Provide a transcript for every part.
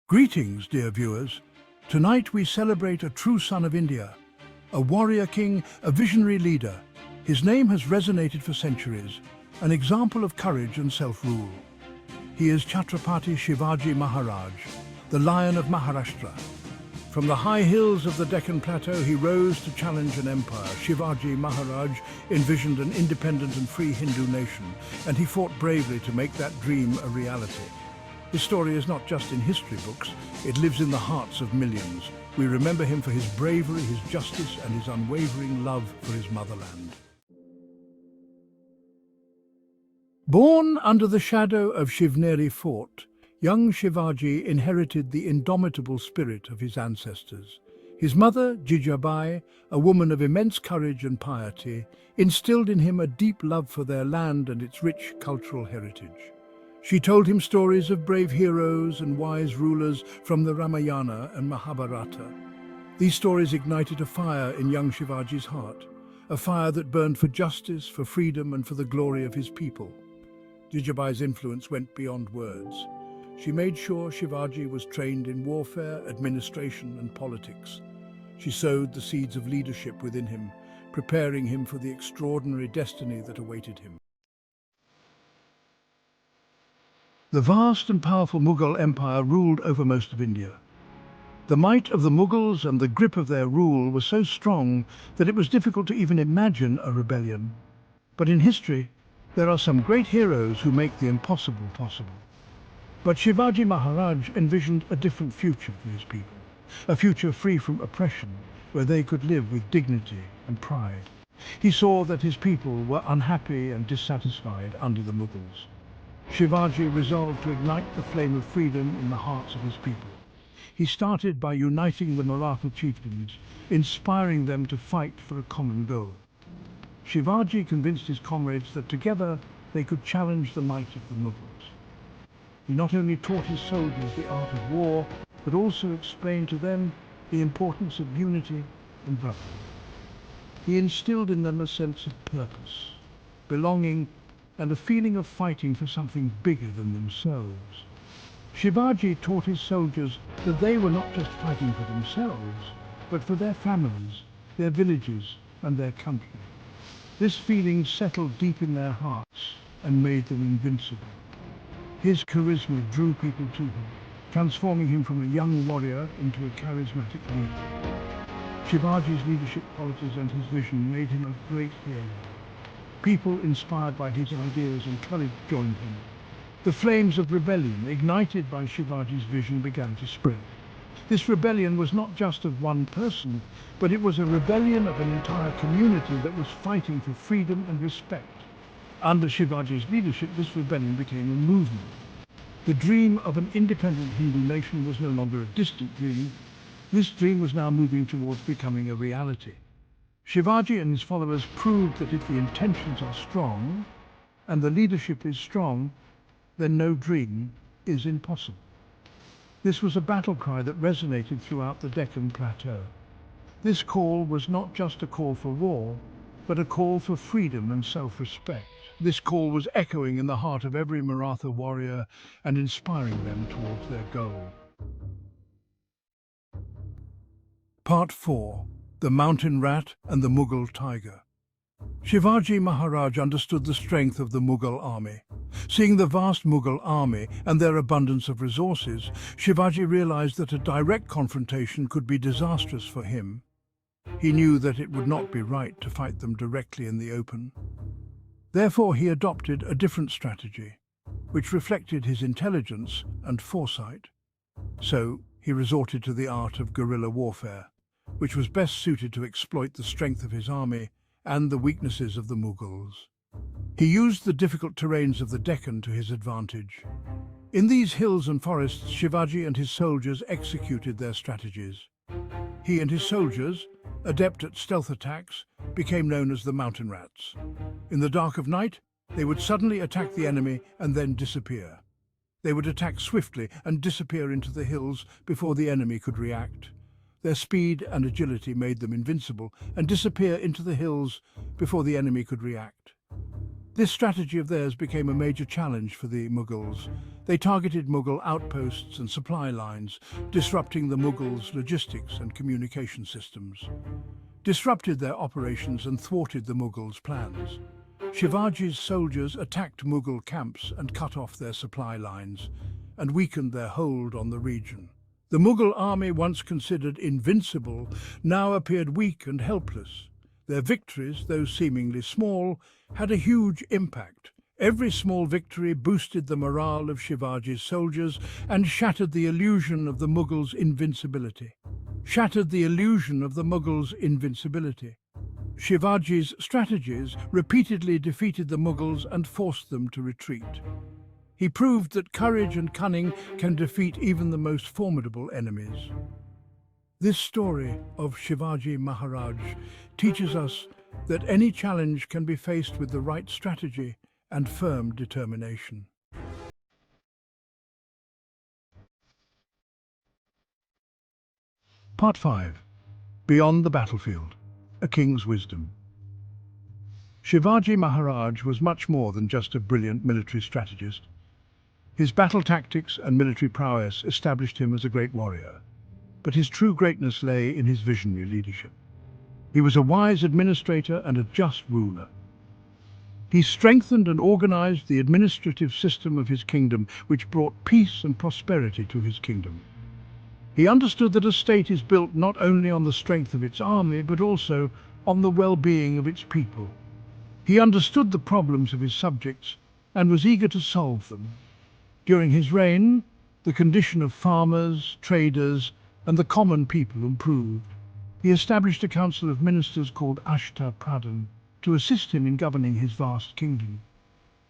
Greetings, dear viewers. Tonight we celebrate a true son of India, a warrior king, a visionary leader. His name has resonated for centuries, an example of courage and self-rule. He is Chhatrapati Shivaji Maharaj, the Lion of Maharashtra. From the high hills of the Deccan Plateau, he rose to challenge an empire. Shivaji Maharaj envisioned an independent and free Hindu nation, and he fought bravely to make that dream a reality. His story is not just in history books, it lives in the hearts of millions. We remember him for his bravery, his justice, and his unwavering love for his motherland. Born under the shadow of Shivneri Fort, young Shivaji inherited the indomitable spirit of his ancestors. His mother, Jijabai, a woman of immense courage and piety, instilled in him a deep love for their land and its rich cultural heritage. She told him stories of brave heroes and wise rulers from the Ramayana and Mahabharata. These stories ignited a fire in young Shivaji's heart, a fire that burned for justice, for freedom, and for the glory of his people. Jijabai's influence went beyond words. She made sure Shivaji was trained in warfare, administration, and politics. She sowed the seeds of leadership within him, preparing him for the extraordinary destiny that awaited him. The vast and powerful Mughal Empire ruled over most of India. The might of the Mughals and the grip of their rule was so strong that it was difficult to even imagine a rebellion. But in history, there are some great heroes who make the impossible possible. But Shivaji Maharaj envisioned a different future for his people, a future free from oppression, where they could live with dignity and pride. He saw that his people were unhappy and dissatisfied under the Mughals. Shivaji resolved to ignite the flame of freedom in the hearts of his people. He started by uniting the Maratha chieftains, inspiring them to fight for a common goal. Shivaji convinced his comrades that together they could challenge the might of the Mughals. He not only taught his soldiers the art of war, but also explained to them the importance of unity and brotherhood. He instilled in them a sense of purpose, belonging, and a feeling of fighting for something bigger than themselves. Shivaji taught his soldiers that they were not just fighting for themselves, but for their families, their villages, and their country. This feeling settled deep in their hearts and made them invincible. His charisma drew people to him, transforming him from a young warrior into a charismatic leader. Shivaji's leadership qualities and his vision made him a great hero. People inspired by his ideas and courage joined him. The flames of rebellion, ignited by Shivaji's vision, began to spread. This rebellion was not just of one person, but it was a rebellion of an entire community that was fighting for freedom and respect. Under Shivaji's leadership, this rebellion became a movement. The dream of an independent Hindu nation was no longer a distant dream. This dream was now moving towards becoming a reality. Shivaji and his followers proved that if the intentions are strong and the leadership is strong, then no dream is impossible. This was a battle cry that resonated throughout the Deccan Plateau. This call was not just a call for war, but a call for freedom and self-respect. This call was echoing in the heart of every Maratha warrior and inspiring them towards their goal. Part 4. The Mountain Rat and the Mughal Tiger. Shivaji Maharaj understood the strength of the Mughal army. Seeing the vast Mughal army and their abundance of resources, Shivaji realized that a direct confrontation could be disastrous for him. He knew that it would not be right to fight them directly in the open. Therefore, he adopted a different strategy, which reflected his intelligence and foresight. So, he resorted to the art of guerrilla warfare, which was best suited to exploit the strength of his army and the weaknesses of the Mughals. He used the difficult terrains of the Deccan to his advantage. In these hills and forests, Shivaji and his soldiers executed their strategies. He and his soldiers, adept at stealth attacks, became known as the mountain rats. In the dark of night, they would suddenly attack the enemy and then disappear. They would attack swiftly and disappear into the hills before the enemy could react. Their speed and agility made them invincible and disappear into the hills before the enemy could react. This strategy of theirs became a major challenge for the Mughals. They targeted Mughal outposts and supply lines, disrupting the Mughals' logistics and communication systems, disrupted their operations and thwarted the Mughals' plans. Shivaji's soldiers attacked Mughal camps and cut off their supply lines, and weakened their hold on the region. The Mughal army, once considered invincible, now appeared weak and helpless. Their victories, though seemingly small, had a huge impact. Every small victory boosted the morale of Shivaji's soldiers and shattered the illusion of the Mughals' invincibility. Shivaji's strategies repeatedly defeated the Mughals and forced them to retreat. He proved that courage and cunning can defeat even the most formidable enemies. This story of Shivaji Maharaj teaches us that any challenge can be faced with the right strategy and firm determination. Part 5. Beyond the battlefield, a king's wisdom. Shivaji Maharaj was much more than just a brilliant military strategist. His battle tactics and military prowess established him as a great warrior, but his true greatness lay in his visionary leadership. He was a wise administrator and a just ruler. He strengthened and organized the administrative system of his kingdom, which brought peace and prosperity to his kingdom. He understood that a state is built not only on the strength of its army, but also on the well-being of its people. He understood the problems of his subjects and was eager to solve them. During his reign, the condition of farmers, traders, and the common people improved. He established a council of ministers called Chhatrapati to assist him in governing his vast kingdom.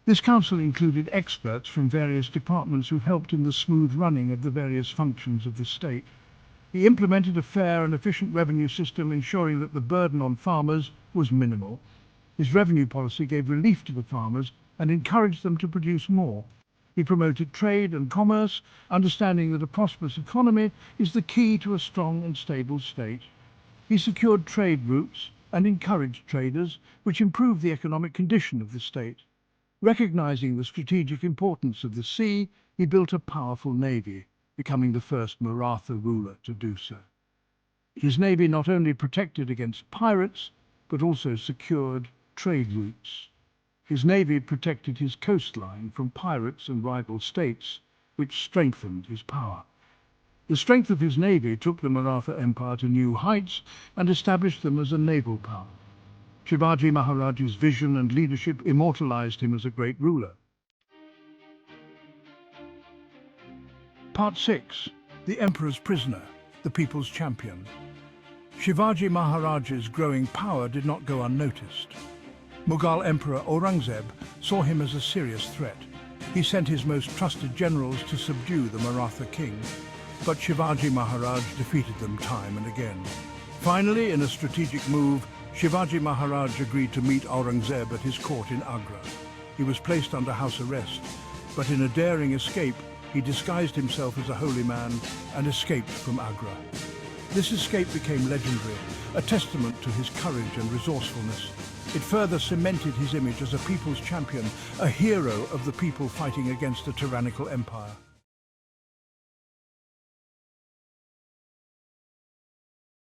This council included experts from various departments who helped in the smooth running of the various functions of the state. He implemented a fair and efficient revenue system, ensuring that the burden on farmers was minimal. His revenue policy gave relief to the farmers and encouraged them to produce more. He promoted trade and commerce, understanding that a prosperous economy is the key to a strong and stable state. He secured trade routes and encouraged traders, which improved the economic condition of the state. Recognizing the strategic importance of the sea, he built a powerful navy, becoming the first Maratha ruler to do so. His navy not only protected against pirates, but also secured trade routes. His navy protected his coastline from pirates and rival states, which strengthened his power. The strength of his navy took the Maratha Empire to new heights and established them as a naval power. Shivaji Maharaj's vision and leadership immortalized him as a great ruler. Part 6. The Emperor's Prisoner, the People's Champion. Shivaji Maharaj's growing power did not go unnoticed. Mughal Emperor Aurangzeb saw him as a serious threat. He sent his most trusted generals to subdue the Maratha king, but Shivaji Maharaj defeated them time and again. Finally, in a strategic move, Shivaji Maharaj agreed to meet Aurangzeb at his court in Agra. He was placed under house arrest, but in a daring escape, he disguised himself as a holy man and escaped from Agra. This escape became legendary, a testament to his courage and resourcefulness. It further cemented his image as a people's champion, a hero of the people fighting against a tyrannical empire.